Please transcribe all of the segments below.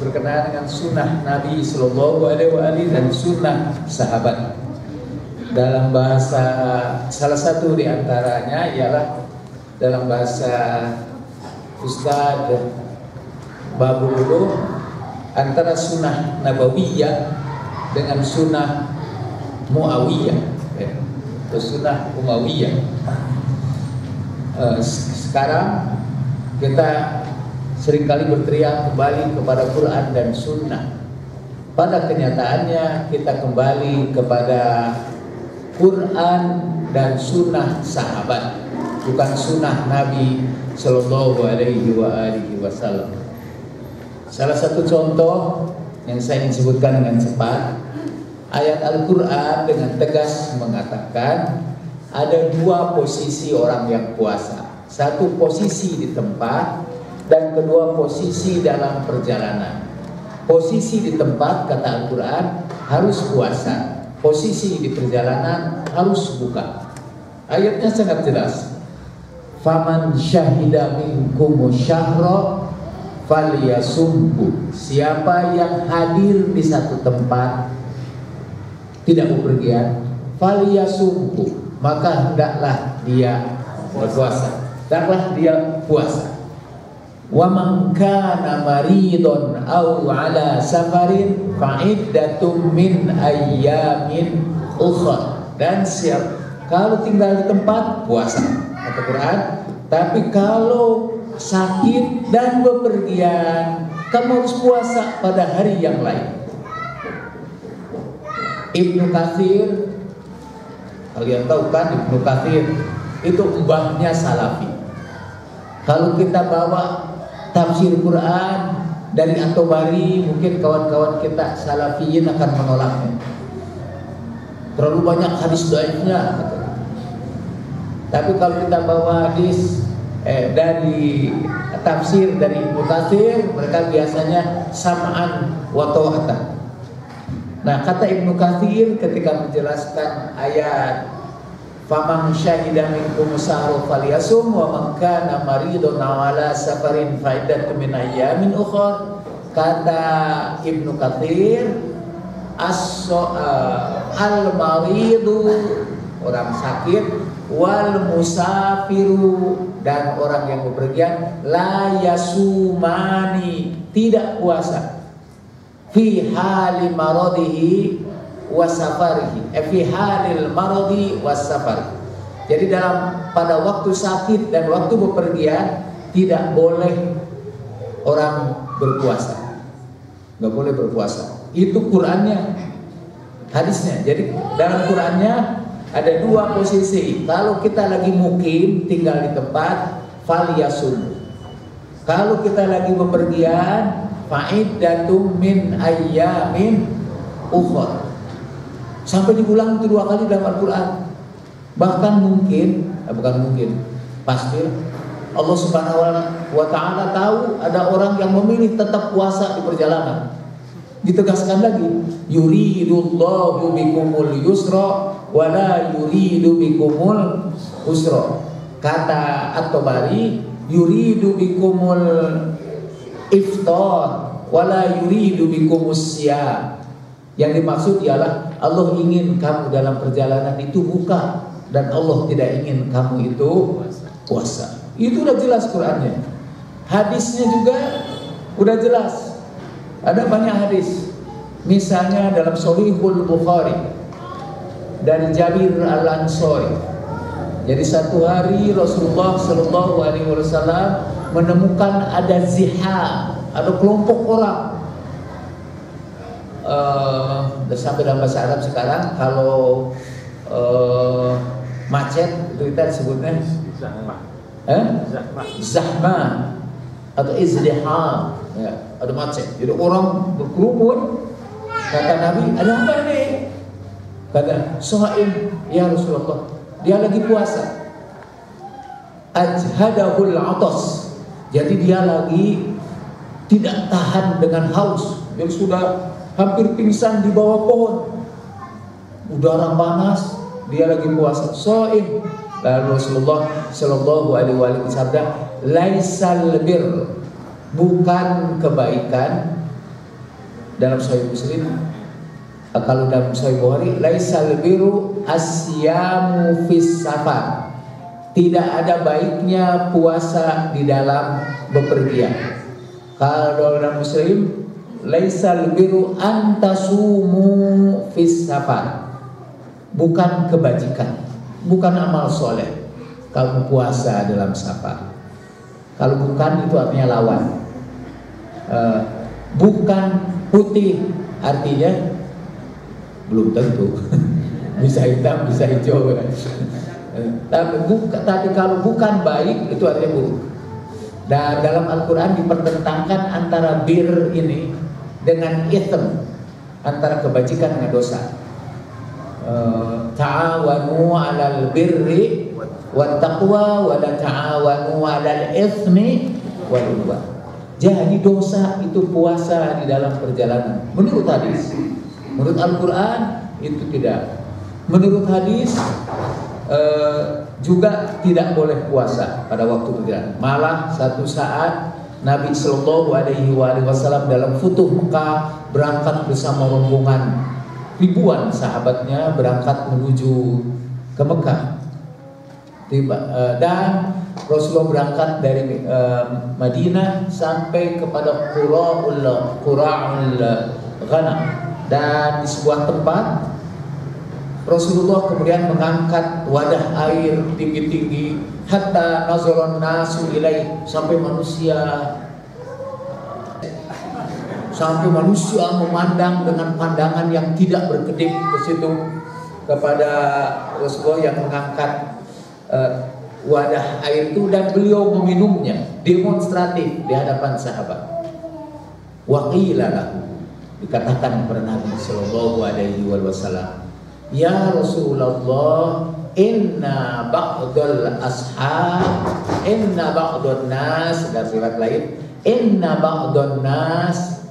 berkenaan dengan sunnah Nabi Sallallahu Alaihi Wasallam dan sunnah sahabat. Dalam bahasa, salah satu di antaranya ialah dalam bahasa Ustaz Babul Ulum, antara sunnah Nabawiyah dengan sunnah Muawiyah, atau sunnah Umayyah. Sekarang kita seringkali berteriak kembali kepada Quran dan sunnah. Pada kenyataannya kita kembali kepada Quran dan sunnah sahabat, bukan sunnah Nabi Sallallahu Alaihi Wasallam. Salah satu contoh yang saya ingin sebutkan dengan cepat, ayat Al-Quran dengan tegas mengatakan ada dua posisi orang yang puasa. Satu posisi di tempat, dan kedua posisi dalam perjalanan. Posisi di tempat, kata Al-Quran, harus puasa. Posisi di perjalanan harus buka. Ayatnya sangat jelas. Faman syahida minkum syahra falyasumhu. Siapa yang hadir di satu tempat, tidak bepergian, falyasumhu, maka hendaklah dia berpuasa. Hendaklah dia puasa. Wa man kana maridun aw ala safarin fa iddatum min ayyamin ukhra. Dan siap kalau tinggal di tempat puasa, kata Quran. Tapi kalau sakit dan bepergian, kamu harus puasa pada hari yang lain. Ibnu Katsir, kalian tahu kan Ibnu Katsir itu mbahnya Salafi. Kalau kita bawa tafsir Quran dari At-Tabari, mungkin kawan-kawan kita Salafiyin akan menolaknya. Terlalu banyak hadis dhaifnya. Tapi kalau kita bawa hadis dari tafsir dari Ibnu Katsir, mereka biasanya sam'an wa ta'atan. Nah, kata Ibnu Katsir ketika menjelaskan ayat faman syahida minkum sahra falyasum wa man kana maridun aw ala safarin fa iddatun min ayyamin ukhra, kata Ibnu Katsir al-maridu, orang sakit, wal musafiru, dan orang yang bepergian, la yasumani, tidak puasa, fi hali maradihi wasafarihi, fi halil maradi wasafar. Jadi pada waktu sakit dan waktu bepergian tidak boleh orang berpuasa, nggak boleh berpuasa. Itu Qurannya, hadisnya. Jadi dalam Qurannya ada dua posisi. Kalau kita lagi mukim, tinggal di tempat, falyasum. Kalau kita lagi bepergian, fa'iddatum min ayyamin ukhra. Sampai diulang itu dua kali dalam Al-Quran. Bahkan pasti Allah Subhanahu wa Ta'ala tahu ada orang yang memilih tetap puasa di perjalanan. Ditegaskan lagi, yuridullahu bikumul yusra wa la yuridu bikumul usra. Kata At-Tabari, yuridu bikumul iftar wa la yuridu bikumus siyam. Yang dimaksud ialah Allah ingin kamu dalam perjalanan itu buka, dan Allah tidak ingin kamu itu puasa. Itu udah jelas Qurannya. Hadisnya juga udah jelas. Ada banyak hadis. Misalnya dalam Shahihul Bukhari dari Jabir Al-Ansari. Jadi satu hari Rasulullah Sallallahu Alaihi Wasallam menemukan ada ziham, ada kelompok orang. Sampai dalam bahasa Arab sekarang kalau macet itu kita sebutnya zahma atau izdiham, ya, ada macet. Jadi orang berkerumun. Kata Nabi, ada apa nih? Kata Suhaim, ya Rasulullah, dia lagi puasa. Ajhadahul atas. Jadi dia lagi tidak tahan dengan haus. Dia sudah hampir pingsan di bawah pohon. Udara panas, dia lagi puasa. Suhaim. Lalu Rasulullah Shallallahu Alaihi Wasallam bersabda, laisal bir, bukan kebaikan dalam Sahih Muslim, kalau dalam Sahih Bukhari, laisal biru asyamu fis safar. Tidak ada baiknya puasa di dalam bepergian. Kalau dalam Muslim, laisal biru antasumu fis safar. Bukan kebajikan, bukan amal soleh kalau puasa dalam safar. Kalau bukan itu artinya lawan. Bukan putih artinya belum tentu. Bisa hitam, bisa hijau. Tapi kalau bukan baik itu artinya buruk. Dan dalam Al-Quran dipertentangkan antara bir ini dengan ithm, antara kebajikan dengan dosa. Ta'awanu 'alal birri wat taqwa wa la ta'awanu 'alal itsmi wal 'udwan. Jadi dosa itu puasa di dalam perjalanan. Menurut hadis, menurut Al-Quran itu tidak. Menurut hadis juga tidak boleh puasa pada waktu perjalanan. Malah satu saat Nabi Shallallahu Alaihi Wasallam dalam Futuh Mekah berangkat bersama rombongan ribuan sahabatnya berangkat menuju ke Mekah. Dan Rasulullah berangkat dari Madinah sampai kepada Qura'ul Ghanam, dan di sebuah tempat Rasulullah kemudian mengangkat wadah air tinggi-tinggi hatta nazaron nasu ilaih, sampai manusia memandang dengan pandangan yang tidak berkedip ke situ kepada Rasulullah yang mengangkat wadah air itu, dan beliau meminumnya demonstratif di hadapan sahabat. Wa qila lahu, dikatakan kepada Nabi sallallahu alaihi wasallam, ya Rasulullah, inna ba'dal nas, dan riwayat lain, inna ba'dal nas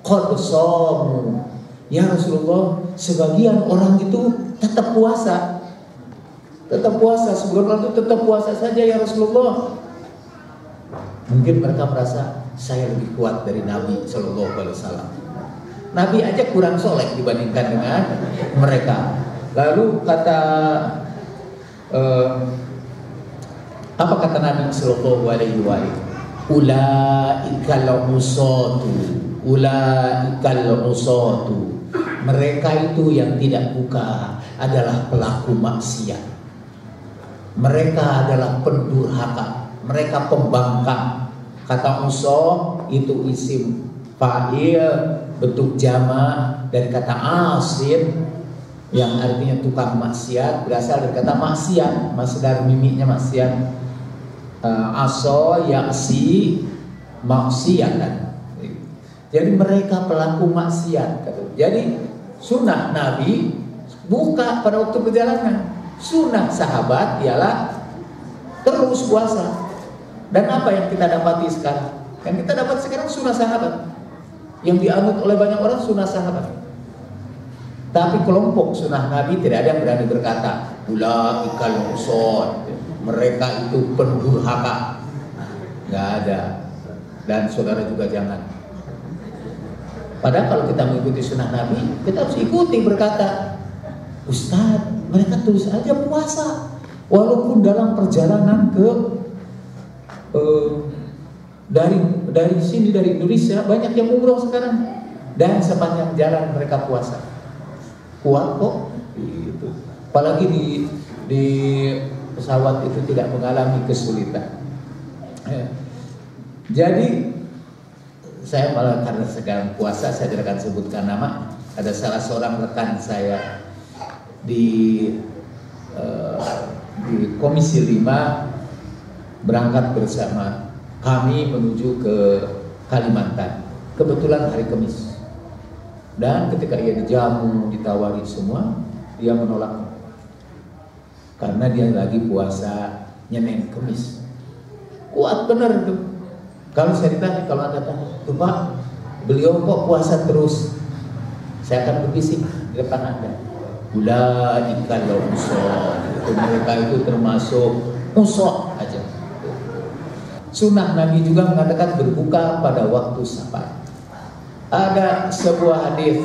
qad shamu. Ya Rasulullah, sebagian orang itu tetap puasa. Sebagian orang itu tetap puasa saja ya Rasulullah. Mungkin mereka merasa saya lebih kuat dari Nabi sallallahu alaihi wasallam. Nabi aja kurang soleh dibandingkan dengan mereka. Lalu apa kata Nabi Sallallahu Alaihi Wasallam? Ulaikal usatu. Mereka itu yang tidak buka adalah pelaku maksiat. Mereka adalah pendurhaka. Mereka pembangkang. Kata usoh itu isim fa'il bentuk jama' dari kata asin, yang artinya tukang maksiat, berasal dari kata maksiat, masdar mimiknya maksiat. Aso yaksi maksiatan. Jadi mereka pelaku maksiat. Jadi sunnah Nabi buka pada waktu perjalanan. Sunnah sahabat ialah terus puasa. Dan apa yang kita dapati sekarang? Yang kita dapat sekarang sunnah sahabat, yang dianut oleh banyak orang sunnah sahabat. Tapi kelompok sunnah Nabi tidak ada yang berani berkata ulaikal usad, mereka itu pendurhaka. Nggak ada. Dan saudara juga jangan. Padahal kalau kita mengikuti sunnah Nabi, kita harus ikuti berkata, Ustaz, mereka terus aja puasa walaupun dalam perjalanan ke dari sini, dari Indonesia, banyak yang umroh sekarang, dan sepanjang jalan mereka puasa. Kuat kok gitu. Apalagi di pesawat itu tidak mengalami kesulitan. Jadi saya malah, karena sekarang puasa, saya tidak akan sebutkan nama. Ada salah seorang rekan saya di Komisi 5 berangkat bersama kami menuju ke Kalimantan. Kebetulan hari Kamis. Dan ketika ia dijamu, ditawari semua, dia menolak. Karena dia lagi puasa Senin Kamis. Kuat benar tuh. Kalau saya ditanya, kalau Anda tanya, tuh Pak, beliau kok puasa terus? Saya akan berbisik di depan Anda. Ulaikal usad. Mereka itu termasuk usad aja. Sunnah Nabi juga mengatakan berbuka pada waktu safar. Ada sebuah hadis,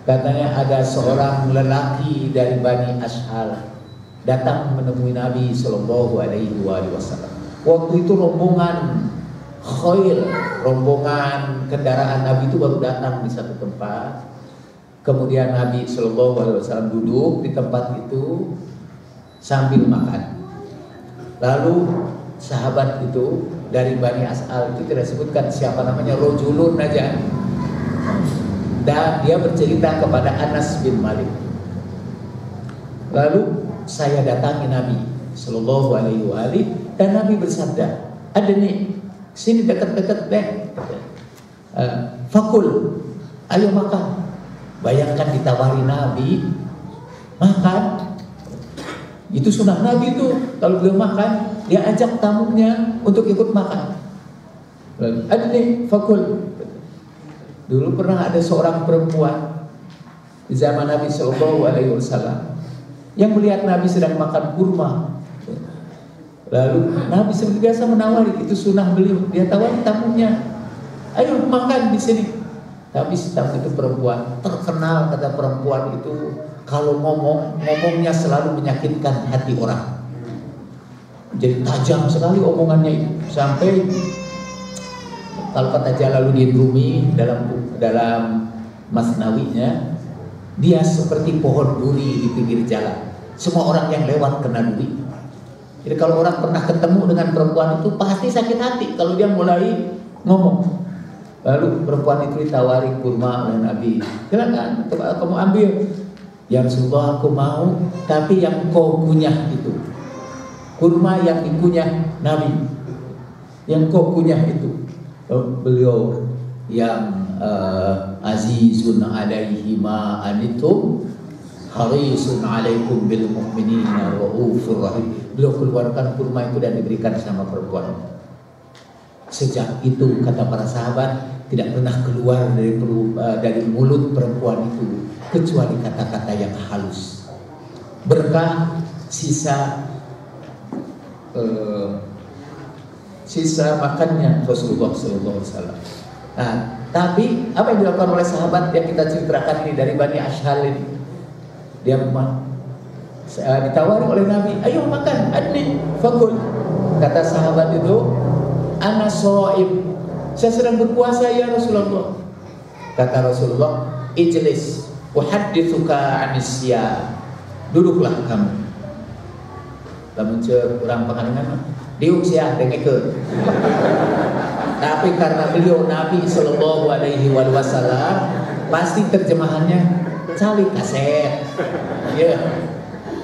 katanya ada seorang lelaki dari Bani Ashal datang menemui Nabi Shallallahu Alaihi Wasallam. Waktu itu rombongan khail, rombongan kendaraan Nabi itu baru datang di satu tempat. Kemudian Nabi Shallallahu Alaihi Wasallam duduk di tempat itu sambil makan. Lalu sahabat itu dari Bani Ashal itu tidak sebutkan siapa namanya, rojulun aja, dan dia bercerita kepada Anas bin Malik. Lalu saya datangi Nabi Sallallahu Alaihi Wasallam dan Nabi bersabda, ada nih sini dekat-dekat deh, fakul, ayo makan. Bayangkan ditawari Nabi makan. Itu sunnah Nabi itu, kalau belum makan dia ajak tamunya untuk ikut makan. Ada nih fakul. Dulu pernah ada seorang perempuan di zaman Nabi Sallallahu Alaihi Wasallam yang melihat Nabi sedang makan kurma. Lalu Nabi seperti biasa menawari, itu sunnah beliau. Dia tawari tamunya, ayo makan di sini. Tapi tamu itu perempuan, terkenal kata perempuan itu kalau ngomongnya selalu menyakitkan hati orang. Jadi tajam sekali omongannya itu, sampai kalau kata Jalaluddin Rumi dalam Masnawinya, dia seperti pohon duri di pinggir jalan. Semua orang yang lewat kena duri. Jadi kalau orang pernah ketemu dengan perempuan itu pasti sakit hati kalau dia mulai ngomong. Lalu perempuan itu ditawari kurma oleh Nabi. Silakan kamu ambil. Ya Rasulullah, aku mau, tapi yang kau kunyah itu kurma yang dikunyah Nabi, yang kau kunyah itu. Beliau yang azizun alaihi ma anitum harisun alaikum bil mu'minina raufur rahim. Beliau keluarkan kurma itu dan diberikan sama perempuan. Sejak itu kata para sahabat tidak pernah keluar dari mulut perempuan itu kecuali kata-kata yang halus. Berkah sisa makannya Rasulullah Sallallahu Alaihi Wasallam. Nah, tapi apa yang dilakukan oleh sahabat yang kita ceritakan ini dari Bani Ashal ini? Dia ditawari oleh Nabi, ayo makan, adni, fakul. Kata sahabat itu, ana shaim, saya sedang berpuasa ya Rasulullah. Kata Rasulullah, ijlis, uhaddithuka anisya. Duduklah kamu. Lamun ceur urang pangalengan diuk sia dengekeun. Tapi karena beliau Nabi Sallallahu Alaihi Wasallam, pasti terjemahannya cali kaset. Ya.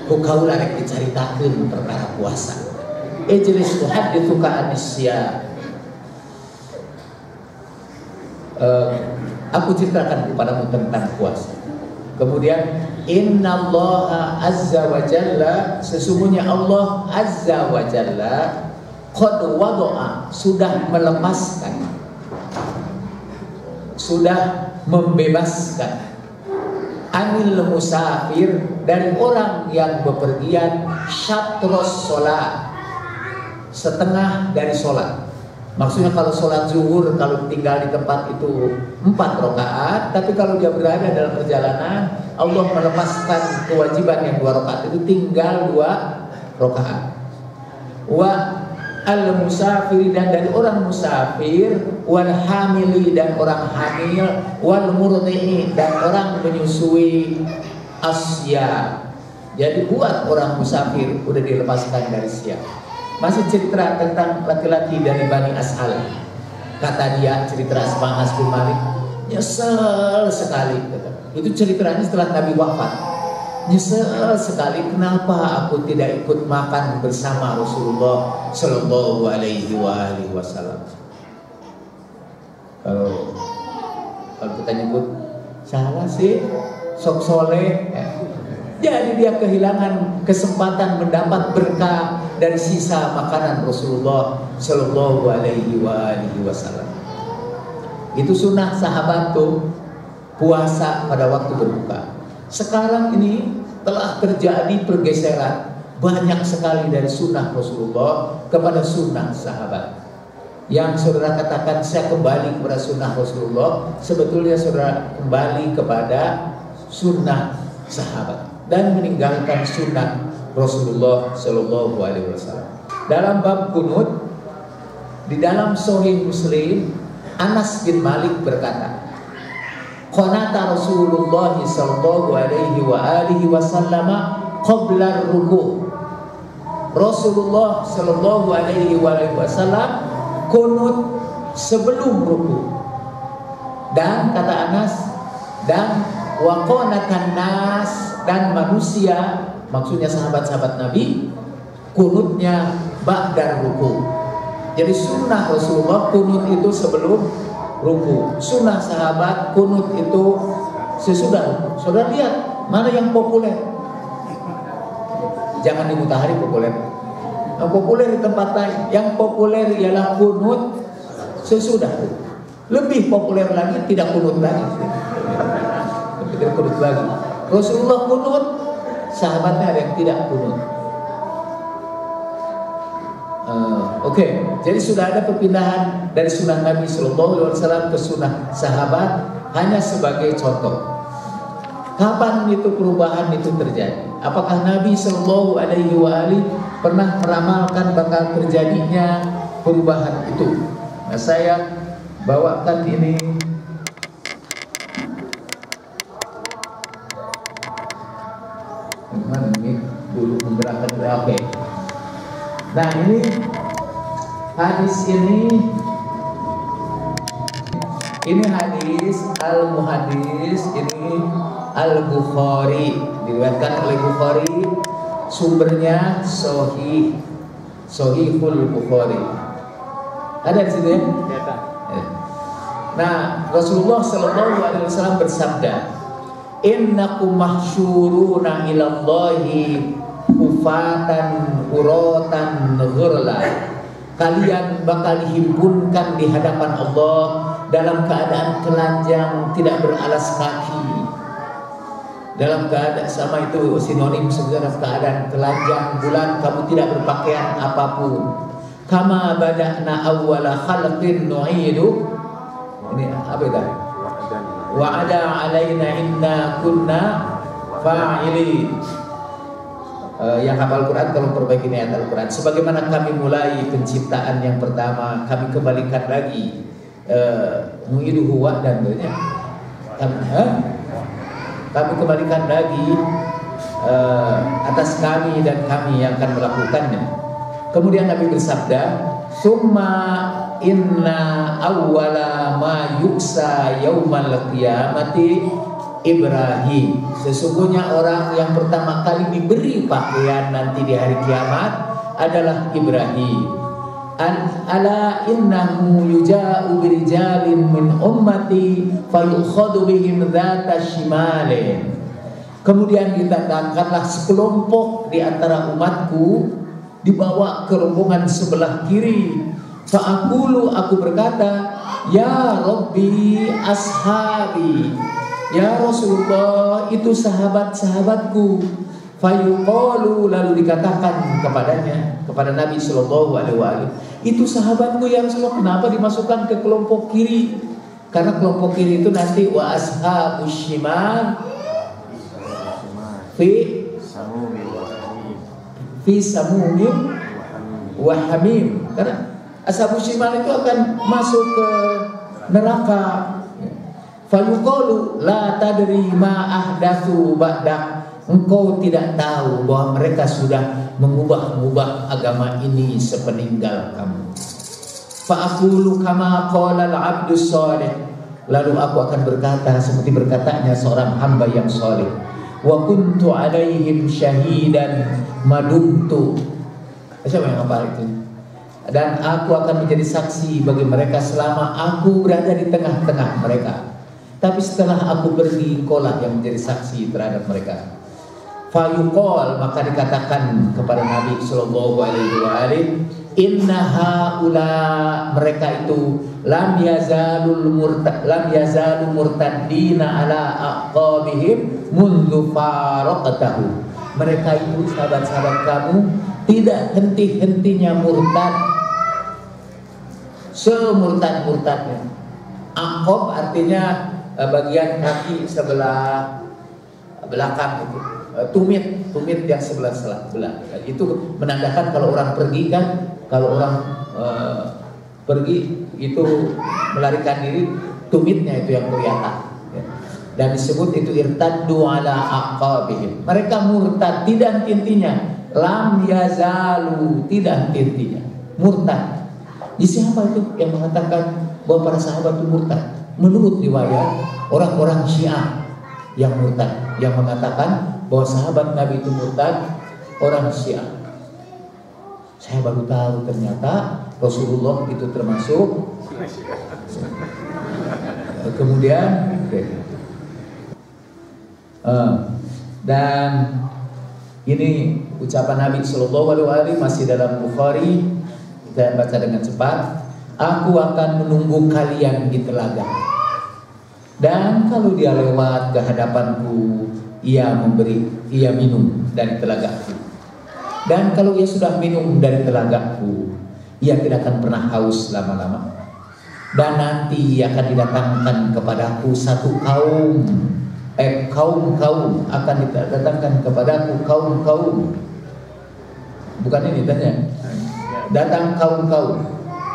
Ku kaula rek dicaritakeun perkara puasa. Ijlis tuhadditsuka anisya. Aku ceritakan kepadamu tentang puasa. Kemudian innallaha azza wa jalla, sesungguhnya Allah azza wa jalla qad wada'a, sudah melepaskan, sudah membebaskan anil musafir, dari orang yang bepergian, syatros sholat, setengah dari sholat. Maksudnya kalau sholat zuhur, kalau tinggal di tempat itu 4 rakaat, tapi kalau dia berada dalam perjalanan, Allah melepaskan kewajiban yang 2 rakaat itu tinggal 2 rakaat. Wa al musafir, dan dari orang musafir, wal hamili, dan orang hamil, wal murdi'i, dan orang menyusui, asya. Jadi buat orang musafir udah dilepaskan dari siap. Masih cerita tentang laki-laki dari Bani Ashal. Kata dia, cerita Anas bin Malik, nyesel sekali. Itu ceritanya setelah Nabi wafat. Nyesel sekali, kenapa aku tidak ikut makan bersama Rasulullah Sallallahu Alaihi Wasallam. Kalau kita nyebut salah sih, sok soleh. Jadi dia kehilangan kesempatan mendapat berkah dari sisa makanan Rasulullah Sallallahu Alaihi Wasallam. Itu sunnah sahabat tuh, puasa pada waktu berbuka. Sekarang ini telah terjadi pergeseran banyak sekali dari sunnah Rasulullah kepada sunnah sahabat. yang saudara katakan saya kembali kepada sunnah Rasulullah, sebetulnya saudara kembali kepada sunnah sahabat dan meninggalkan sunnah Rasulullah Shallallahu Alaihi Wasallam. Dalam bab kunut di dalam Sahih Muslim, Anas bin Malik berkata, qanata Rasulullah Shallallahu Alaihi Wasallam qabla ruku'. Rasulullah Shallallahu Alaihi Wasallam kunut sebelum ruku. Dan kata Anas, dan waqanatan nas, dan manusia, maksudnya sahabat-sahabat Nabi, kunutnya ba'da ruku. Jadi sunnah Rasulullah kunut itu sebelum ruku, sunnah sahabat kunut itu sesudah. Saudara lihat mana yang populer? Jangan di Mutahari populer. Yang populer di tempat lain. Yang populer ialah kunut sesudah. Lebih populer lagi tidak kunut lagi. Tidak kunut lagi. Rasulullah kunut, sahabatnya ada yang tidak kunut. Oke. Jadi sudah ada perpindahan dari sunnah Nabi Sallallahu Alaihi Wasallam ke sunnah sahabat hanya sebagai contoh. Kapan itu perubahan itu terjadi? Apakah Nabi Sallallahu Alaihi Wasallam pernah meramalkan bakal terjadinya perubahan itu? Nah, saya bawakan ini. Mana ini dulu menggerakkan oke. Nah ini hadis ini hadis al-muhadis, ini al-Bukhari, diriwayatkan oleh Bukhari, sumbernya Sahihul Bukhari. Ada di situ ya? Nah, Rasulullah Sallallahu Alaihi Wasallam bersabda, innakum mahsyuruna ilallahi hufatan uratan ghurla. Kalian bakal dihimpunkan di hadapan Allah dalam keadaan telanjang, tidak beralas kaki. Dalam keadaan, sama itu sinonim dalam keadaan telanjang, bulan kamu tidak berpakaian apapun. Kama bada'na awwala khalqin nu'idu. Ini apa itu? Wa'ada alaina inna kunna fa'ilin. Yang hafal Quran tolong perbaiki ayat Al-Quran. Sebagaimana kami mulai penciptaan yang pertama, kami kembalikan lagi mu'iduhu wa'dan, kami kembalikan lagi atas kami dan kami yang akan melakukannya. Kemudian Nabi bersabda, summa inna awwala ma yuksa yaumal qiyamati Ibrahim. Sesungguhnya orang yang pertama kali diberi pakaian nanti di hari kiamat adalah Ibrahim. Ala innahu yuja'u birijalin min ummati fayukhadu bihim dhata shimalin. Kemudian didatangkanlah sekelompok di antara umatku, dibawa ke rombongan sebelah kiri. Fa'akulu, aku berkata, ya Rabbi ashabi, ya Rasulullah, itu sahabat-sahabatku. Fayuqalu, lalu dikatakan kepadanya, kepada Nabi Sallallahu Alaihi Wasallam, itu sahabatku ya Rasulullah. Kenapa dimasukkan ke kelompok kiri? Karena kelompok kiri itu nanti wa ashabus shimal fi samumim wa hamim. Karena ashabus shimal itu akan masuk ke neraka. Fayuqalu la tadri ma ahdatsu ba'dak. Engkau tidak tahu bahwa mereka sudah mengubah-ubah agama ini sepeninggal kamu. Fa'aqulu kama qala al-'abdu shalih. Lalu aku akan berkata seperti berkatanya seorang hamba yang saleh. Wa kuntu 'alaihim syahidan madumtu. Siapa yang hafal itu? Dan aku akan menjadi saksi bagi mereka selama aku berada di tengah-tengah mereka. Tapi setelah aku pergi, engkaulah yang menjadi saksi terhadap mereka. Fayuqal, maka dikatakan kepada Nabi Sallallahu Alaihi Wasallam, inna haula, mereka itu lam yazalu murtaddina ala aqabihim mundu faraqatahu. Mereka itu sahabat-sahabat kamu tidak henti-hentinya murtad semurtad-murtadnya. Aqab artinya bagian kaki sebelah belakang itu. Tumit yang sebelah itu menandakan kalau orang pergi kan, kalau orang pergi itu melarikan diri, tumitnya itu yang kelihatan. Dan disebut itu irtaddu ala aqabihim. Mereka murtad, tidak intinya lam yazalu, tidak intinya murtad. Di siapa itu yang mengatakan bahwa para sahabat itu murtad? Menurut riwayat orang-orang Syiah yang murtad, yang mengatakan bahwa sahabat Nabi itu murtad, orang Syiah. Saya baru tahu ternyata Rasulullah itu termasuk. Kemudian dan ini ucapan Nabi Sallallahu Alaihi Wasallam masih dalam Bukhari. Saya baca dengan cepat. Aku akan menunggu kalian di telaga, dan kalau dia lewat ke hadapanku, ia minum dari telagaku. Dan kalau ia sudah minum dari telagaku, ia tidak akan pernah haus lama-lama. Dan nanti akan didatangkan kepadaku satu kaum akan didatangkan kepadaku kaum. Bukan ini tanya. Datang kaum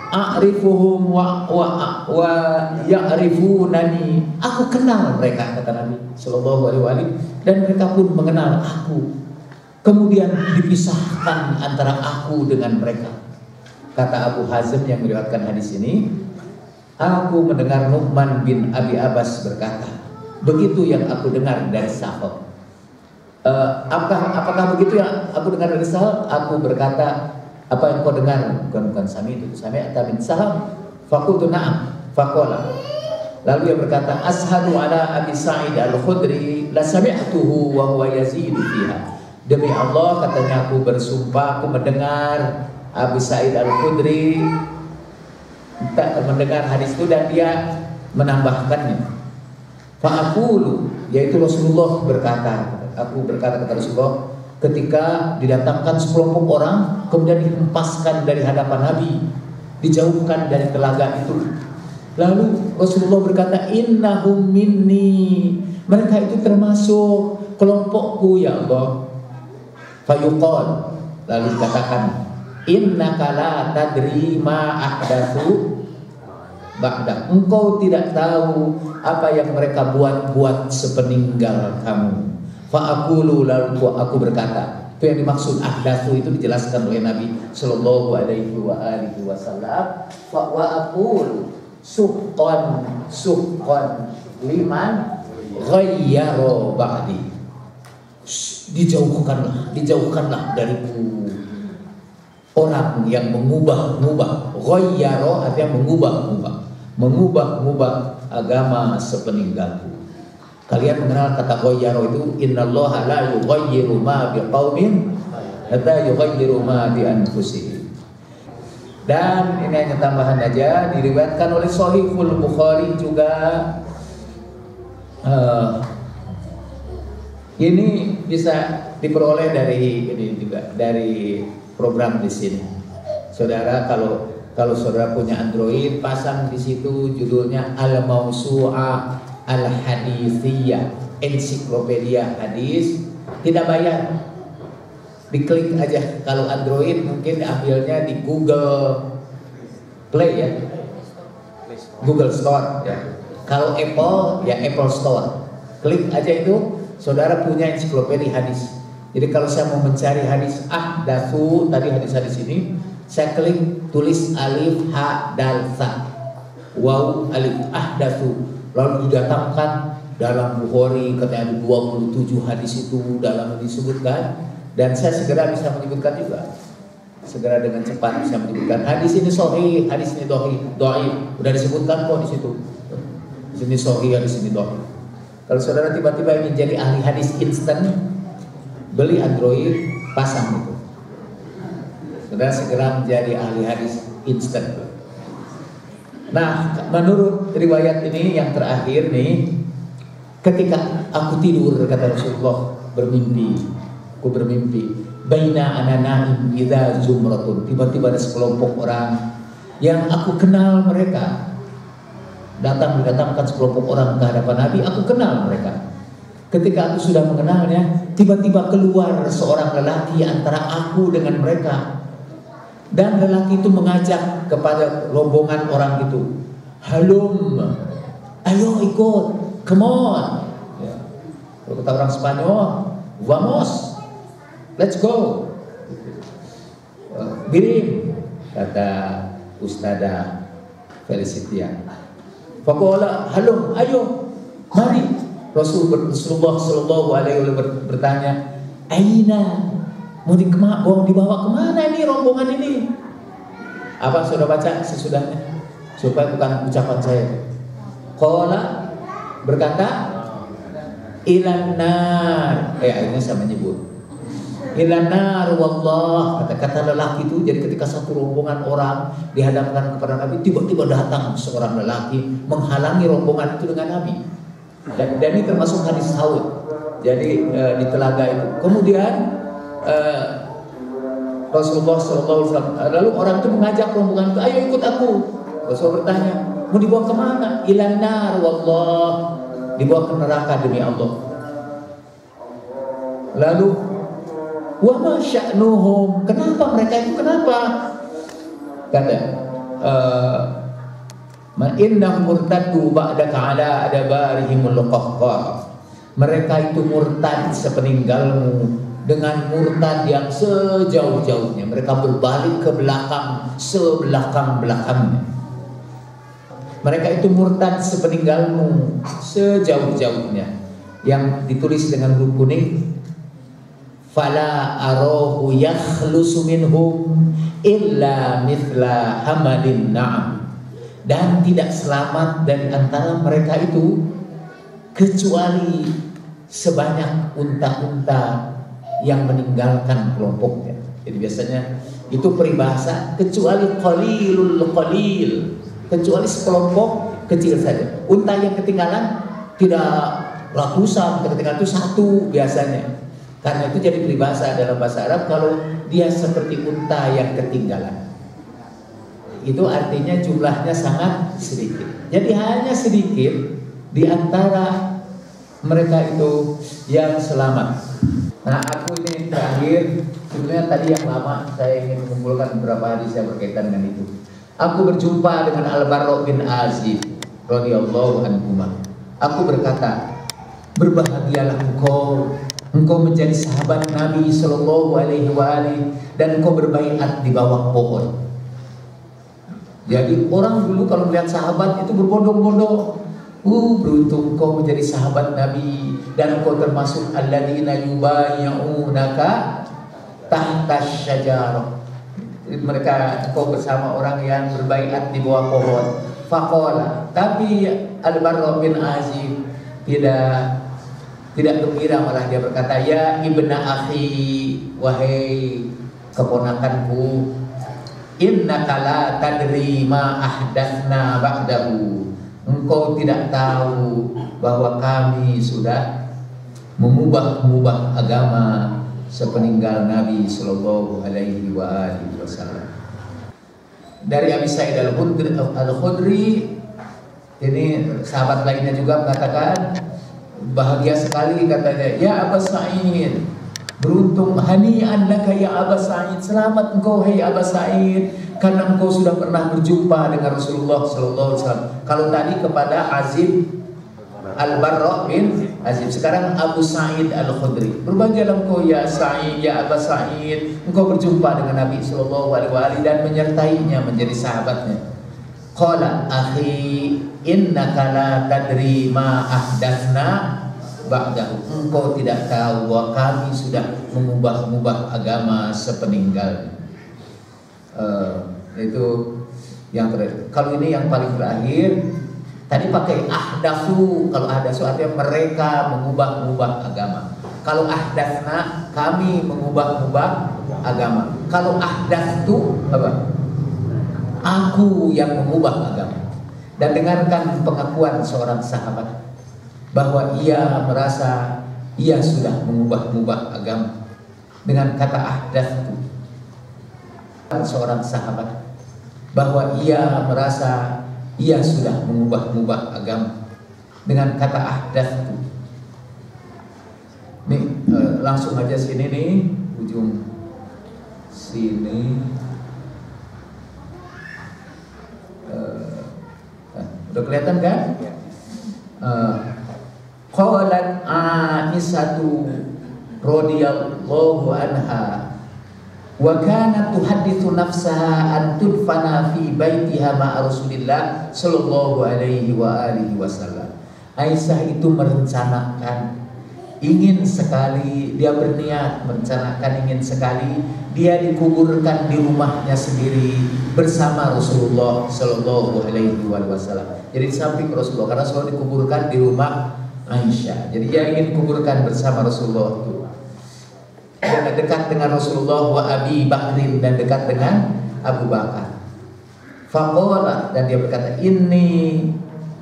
a'rifuhum wa ya'rifunani. Aku kenal mereka, kata Nabi Sallallahu Alaihi Wasallam, dan mereka pun mengenal aku. Kemudian dipisahkan antara aku dengan mereka. Kata Abu Hazm yang meriwayatkan hadis ini, aku mendengar Nu'man bin Abi Abbas berkata, begitu yang aku dengar dari sahabat. Apakah begitu yang aku dengar dari sahabat? Aku berkata, apa yang kau dengar? Bukan sami itu. Sami min sahab. Faqultu na'am. Faqala. Lalu dia berkata, ashadu ala Abi Sa'id al-Khudri la sami'tuhu wa huwa yazidu fiha. Demi Allah, katanya, aku bersumpah, aku mendengar Abu Sa'id al-Khudri mendengar hadis itu dan dia menambahkannya. Fa'aqulu, yaitu Rasulullah berkata, aku berkata kata Rasulullah, ketika didatangkan sekelompok orang, kemudian dihempaskan dari hadapan Nabi, dijauhkan dari telaga itu. Lalu Rasulullah berkata, innahum minni, mereka itu termasuk kelompokku ya Allah. Fayuqal, lalu dikatakan, innaka la tadri ma ahdatsu ba'da. Engkau tidak tahu apa yang mereka buat sepeninggal kamu. Fa'aqulu, lalu aku berkata. Itu yang dimaksud ahdatsu itu dijelaskan oleh Nabi Sallallahu Alaihi Wasallam. Fa'aqulu suqqan liman ghayyara ba'di. Dijauhkanlah dariku orang yang mengubah ghayyara artinya mengubah agama sepeninggalku. Kalian mengenal kata ghayyara itu, innallaha la yughayyiru ma biqaumin hatta yughayyiru ma bi anfusihim. Dan ini hanya tambahan aja, diriwayatkan oleh Shahihul Bukhari juga. Ini bisa diperoleh dari ini juga, dari program di sini. Saudara, kalau saudara punya Android, pasang di situ judulnya Al-Mawsu'ah Al-Hadithiyah, ensiklopedia hadis, tidak bayar. Diklik aja. Kalau Android mungkin ambilnya di Google Play ya, Google Store ya. Kalau Apple ya Apple Store. Klik aja itu, saudara punya ensiklopedia hadis. Jadi kalau saya mau mencari hadis ahdatsu, tadi hadis-hadis ini, saya klik tulis alif ha dal sa, waw alif ahdatsu, lalu didatangkan dalam Bukhari katanya 27 hadis itu dalam disebutkan, dan saya segera bisa menyebutkan juga, segera dengan cepat bisa menyebutkan hadis ini sahih, hadis ini dhaif, udah disebutkan kok di situ. Di sini sahih, hadis ini dhaif. Kalau saudara tiba-tiba ingin jadi ahli hadis instan, beli Android, pasang itu. Saudara segera menjadi ahli hadis instan. Nah, menurut riwayat ini yang terakhir nih, ketika aku tidur, kata Rasulullah, aku bermimpi, baina ana naim idza zumratun, tiba-tiba ada sekelompok orang yang aku kenal mereka. Didatangkan sekelompok orang ke hadapan Nabi, aku kenal mereka. Ketika aku sudah mengenalnya, tiba-tiba keluar seorang lelaki antara aku dengan mereka. Dan lelaki itu mengajak kepada rombongan orang itu, halum, ayo ikut, come on. Ya. Kalau kata orang Spanyol, vamos, let's go. Birim, kata Ustadzah Felicitia. Faqala halum, ayo, mari. Rasulullah Shallallahu Alaihi Wasallam bertanya, aina, mau dibawa kemana ini rombongan ini? Apa sudah baca sesudahnya? Supaya bukan ucapan saya. Qala berkata, ilan nar. Akhirnya saya menyebut ilan nar wallah. Kata lelaki itu. Jadi ketika satu rombongan orang dihadapkan kepada Nabi, tiba-tiba datang seorang lelaki menghalangi rombongan itu dengan Nabi. Dan ini termasuk hadis Haud. Jadi di telaga itu. Kemudian Rasulullah SAW, lalu orang itu mengajak rombongan itu, ayo ikut aku. Rasul bertanya, mau dibawa kemana? Ilan nar wallah, dibawa ke neraka demi Allah. Lalu wa ma sya'nuhum, kenapa mereka itu, kenapa? Kata man innahum murtaddu ba'da ta'ala adabarihimul qahqar. Mereka itu murtad sepeninggalmu dengan murtad yang sejauh-jauhnya. Mereka berbalik ke belakang sebelakang-belakangnya. Mereka itu murtad sepeninggalmu sejauh-jauhnya. Yang ditulis dengan huruf kuning, fala arahu yakhlusu minhum illa mithla hamadin na'am. Dan tidak selamat dari antara mereka itu kecuali sebanyak unta-unta yang meninggalkan kelompoknya. Jadi biasanya itu peribahasa, kecuali qalilul qalil, kecuali sekelompok kecil saja. Unta yang ketinggalan tidak ratusan, ketinggalan itu satu biasanya. Karena itu jadi peribahasa dalam bahasa Arab, kalau dia seperti unta yang ketinggalan, itu artinya jumlahnya sangat sedikit. Jadi hanya sedikit di antara mereka itu yang selamat. Nah, aku ini terakhir, sebenarnya tadi yang lama saya ingin mengumpulkan beberapa hadis yang berkaitan dengan itu. Aku berjumpa dengan Al-Barra bin Azib radhiyallahu anhu. Aku berkata, berbahagialah engkau menjadi sahabat Nabi Sallallahu Alaihi Wasallam dan engkau berbaiat di bawah pohon. Jadi orang dulu kalau melihat sahabat itu berbondong-bondong. Beruntung kau menjadi sahabat Nabi dan kau termasuk alladzina yubayyi'unaka tahta syajarah. Mereka, kau bersama orang yang berbaiat di bawah pohon. Faqala, tapi Al-Barra bin Azib tidak gembira, malah dia berkata, ya ibna akhi, wahai keponakanku, innaka la tadri ma ahdatsna ba'dahu. Engkau tidak tahu bahwa kami sudah mengubah agama sepeninggal Nabi Sallallahu Alaihi Wasallam. Dari Abi Sa'id Al-Khudri, ini sahabat lainnya juga mengatakan, bahagia sekali katanya, ya Aba Sa'id, beruntung, hani'an laka ya Aba Sa'id, selamat engkau hai Aba Sa'id, karena engkau sudah pernah berjumpa dengan Rasulullah Sallallahu Alaihi Wasallam. Kalau tadi kepada Azib Al-Barra bin Azib, sekarang Abu Sa'id Al-Khudri, berbahagialah engkau ya Sa'id, ya Aba Sa'id, engkau berjumpa dengan Nabi Sallallahu Alaihi Wasallam dan menyertainya menjadi sahabatnya. Qala akhi innaka la tadri ma ahdatsna ba'dahu. Engkau tidak tahu bahwa kami sudah mengubah agama sepeninggalnya. Itu yang terakhir. Kalau ini yang paling terakhir, tadi pakai ahdatsu. Kalau ahdatsu artinya mereka mengubah agama. Kalau ahdatsna, kami mengubah agama. Kalau ahdatsu apa? Aku yang mengubah agama. Dan dengarkan pengakuan seorang sahabat bahwa ia merasa ia sudah mengubah agama dengan kata ahdatsu. Seorang sahabat bahwa ia merasa ia sudah mengubah agama dengan kata ahdatstu. Nih langsung aja sini nih, ujung sini. Udah kelihatan kan? Qalat Aisyatu radhiyallahu anha wa kanat tuhadditsu nafsaha an tudfana fi baitiha ma'a Rasulillah sallallahu alaihi wa alihi wasallam. Aisyah itu merencanakan, ingin sekali, dia berniat merencanakan, ingin sekali dia dikuburkan di rumahnya sendiri bersama Rasulullah sallallahu alaihi wasallam. Jadi di samping Rasulullah, karena Rasulullah dikuburkan di rumah Aisyah. Jadi dia ingin dikuburkan bersama Rasulullah itu. Dan dekat dengan Rasulullah wa Abi Bakrin, dan dekat dengan Abu Bakar. Faqala, dan dia berkata, inni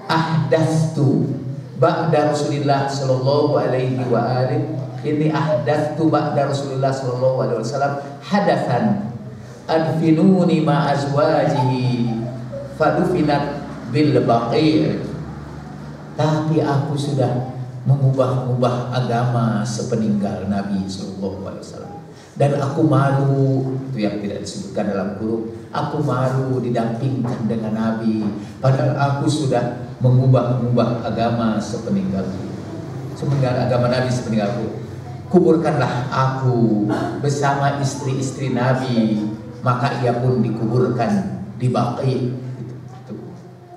ahdastu ba'da Rasulillah sallallahu alaihi wa alihi, inni ahdastu ba'da Rasulillah sallallahu alaihi wasallam hadatsan adfinuni ma azwajihi fadufinat bil baqi'. Tapi aku sudah mengubah agama sepeninggal Nabi sallallahu alaihi wasallam, dan aku malu, itu yang tidak disebutkan dalam Quran, aku malu didampingkan dengan Nabi padahal aku sudah mengubah agama sepeninggalku, agama Nabi sepeninggalku. Kuburkanlah aku bersama istri-istri Nabi, maka ia pun dikuburkan di Baqi.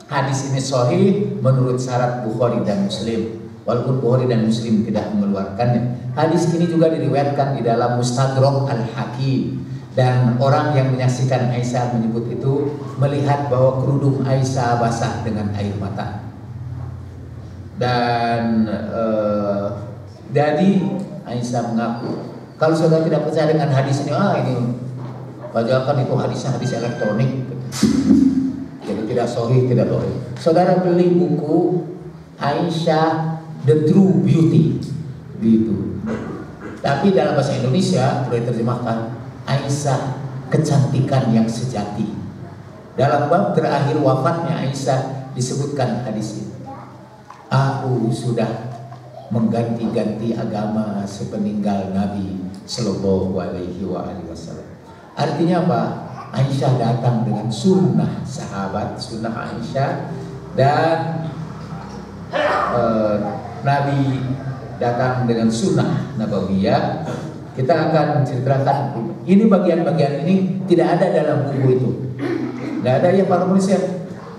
Hadis ini sahih menurut syarat Bukhari dan Muslim, walaupun Bukhari dan Muslim tidak mengeluarkannya. Hadis ini juga diriwayatkan di dalam Mustadrak Al-Hakim, dan orang yang menyaksikan Aisyah menyebut itu melihat bahwa kerudung Aisyah basah dengan air mata. Dan jadi Aisyah mengaku, kalau saudara tidak percaya dengan hadis ini, ini padahal kan itu hadis elektronik, jadi tidak sahih, tidak sahih. Saudara beli buku Aisyah The True Beauty gitu. Tapi dalam bahasa Indonesia boleh terjemahkan Aisyah kecantikan yang sejati. Dalam bab terakhir wafatnya Aisyah disebutkan hadis ini. Aku sudah mengganti-ganti agama sepeninggal Nabi sallallahu alaihi wasallam. Artinya apa? Aisyah datang dengan sunnah sahabat, sunnah Aisyah, dan Nabi datang dengan sunnah nabawiyah. Kita akan ceritakan ini, bagian-bagian ini tidak ada dalam buku itu, tidak ada ya para penulis,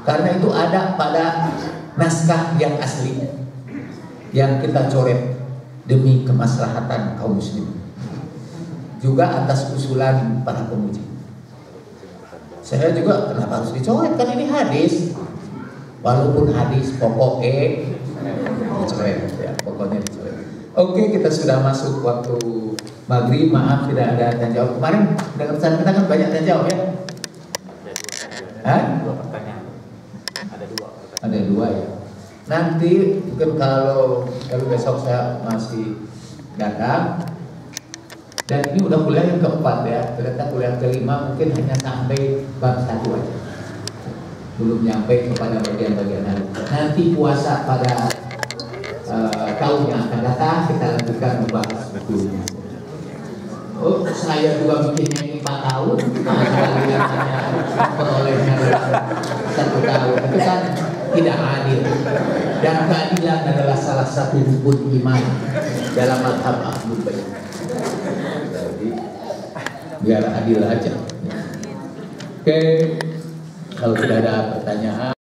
karena itu ada pada naskah yang asli yang kita coret demi kemaslahatan kaum muslimin, juga atas usulan para pemuji. Saya juga kenapa harus dicoret, kan ini hadis, walaupun hadis pokoknya dicoret ya, pokoknya dicoret. Oke, kita sudah masuk waktu maghrib, maaf tidak ada tanya jawab. Kemarin dengar pesan kita kan banyak tanya jawab ya. Ada dua pertanyaan. Ada dua ya. Nanti mungkin kalau besok saya masih datang, dan ini udah kuliah yang keempat ya, ternyata kuliah kelima mungkin hanya sampai bab 1 aja, belum nyampe kepada bagian-bagian lain. Nanti puasa pada tahun yang akan datang kita lanjutkan membahas bukunya. Oh, saya juga bikinnya ini 4 tahun, kalian hanya perolehnya 1 tahun, itu kan tidak adil. Dan keadilan adalah salah satu rukun iman dalam mazhab Ahlul Bait. Jadi biar adil aja. Oke, kalau tidak ada pertanyaan.